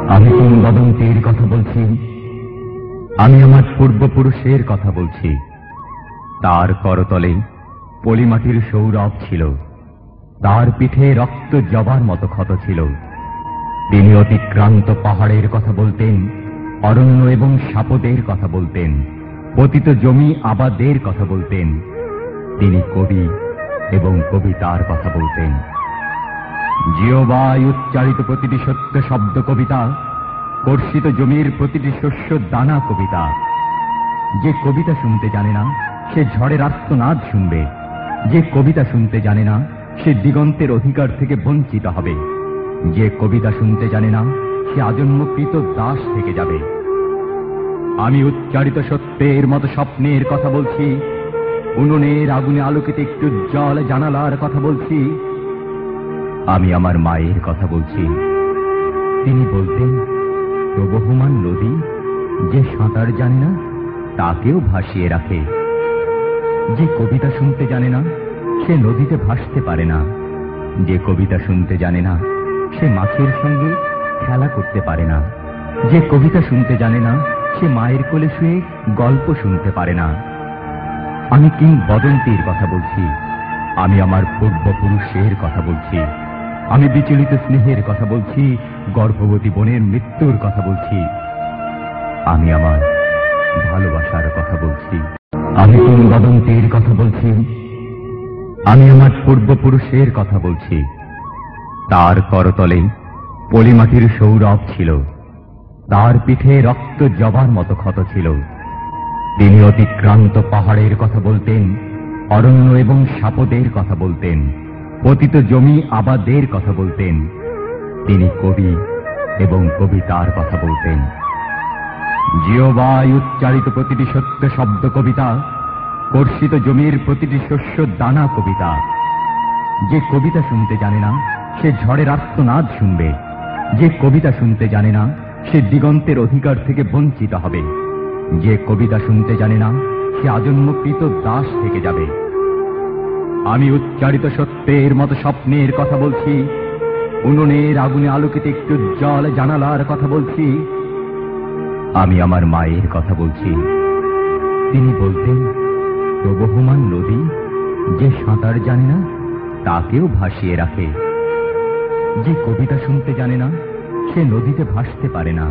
আমি কিংবদন্তির কথা বলছি, আমি আমার পূর্বপুরুষের কথা বলছি। তার করতলে পলিমাটির সৌরভ ছিল, তার পিঠে রক্ত জবার মতো ক্ষত ছিল। তিনি অতিক্রান্ত পাহাড়ের কথা বলতেন, অরণ্য এবং সাপদের কথা বলতেন, পতিত জমি আবাদের কথা বলতেন। তিনি কবি এবং কবিতার কথা বলতেন। জিওবায় উচ্চারিত প্রতিটি সত্য শব্দ কবিতা, কর্ষিত জমির প্রতিটি শস্য দানা কবিতা। যে কবিতা শুনতে জানে না সে ঝড়ের আর্তনাদ শুনবে, যে কবিতা শুনতে জানে না সে দিগন্তের অধিকার থেকে বঞ্চিত হবে, যে কবিতা শুনতে জানে না সে আজন্মকৃত দাস থেকে যাবে। আমি উচ্চারিত সত্যের মতো স্বপ্নের কথা বলছি, উনুনের আগুনে আলোকিত একটু জল জানালার কথা বলছি। আমি আমার মায়ের কথা বলছি। তিনি বলতেন, প্রবহমান নদী যে সাঁতার জানে না তাকেও ভাসিয়ে রাখে। যে কবিতা শুনতে জানে না সে নদীতে ভাসতে পারে না, যে কবিতা শুনতে জানে না সে মাছের সঙ্গে খেলা করতে পারে না, যে কবিতা শুনতে জানে না সে মায়ের কোলে শুয়ে গল্প শুনতে পারে না। আমি কিংবদন্তির কথা বলছি, আমি আমার পূর্বপুরুষের কথা বলছি। আমি বিচলিত স্নেহের কথা বলছি, গর্ভবতী বোনের মৃত্যুর কথা বলছি। আমি আমার ভালোবাসার কথা বলছি। আমি কিংবদন্তির কথা বলছি, আমি আমার পূর্বপুরুষের কথা বলছি। তার করতলে পলিমাটির সৌরভ ছিল, তার পিঠে রক্ত জবার মতো ক্ষত ছিল। তিনি অতিক্রান্ত পাহাড়ের কথা বলতেন, অরণ্য এবং সাপদের কথা বলতেন, পতিত জমি আবাদের কথা বলতেন। তিনি কবি এবং কবিতার কথা বলতেন। জিওবায় উচ্চারিত প্রতিটি সত্য শব্দ কবিতা, কর্ষিত জমির প্রতিটি শস্য দানা কবিতা। যে কবিতা শুনতে জানে না সে ঝড়ের আর্তনাদ শুনবে, যে কবিতা শুনতে জানে না সে দিগন্তের অধিকার থেকে বঞ্চিত হবে, যে কবিতা শুনতে জানে না সে আজন্মকৃত দাস থেকে যাবে। আমি উচ্চারিত সত্যের মতো স্বপ্নের কথা বলছি, উনুনের আগুনে আলোকিত একটু জল জানালার কথা বলছি। আমি আমার মায়ের কথা বলছি। তিনি বলতেন, প্রবহমান নদী যে সাঁতার জানে না তাকেও ভাসিয়ে রাখে। যে কবিতা শুনতে জানে না সে নদীতে ভাসতে পারে না,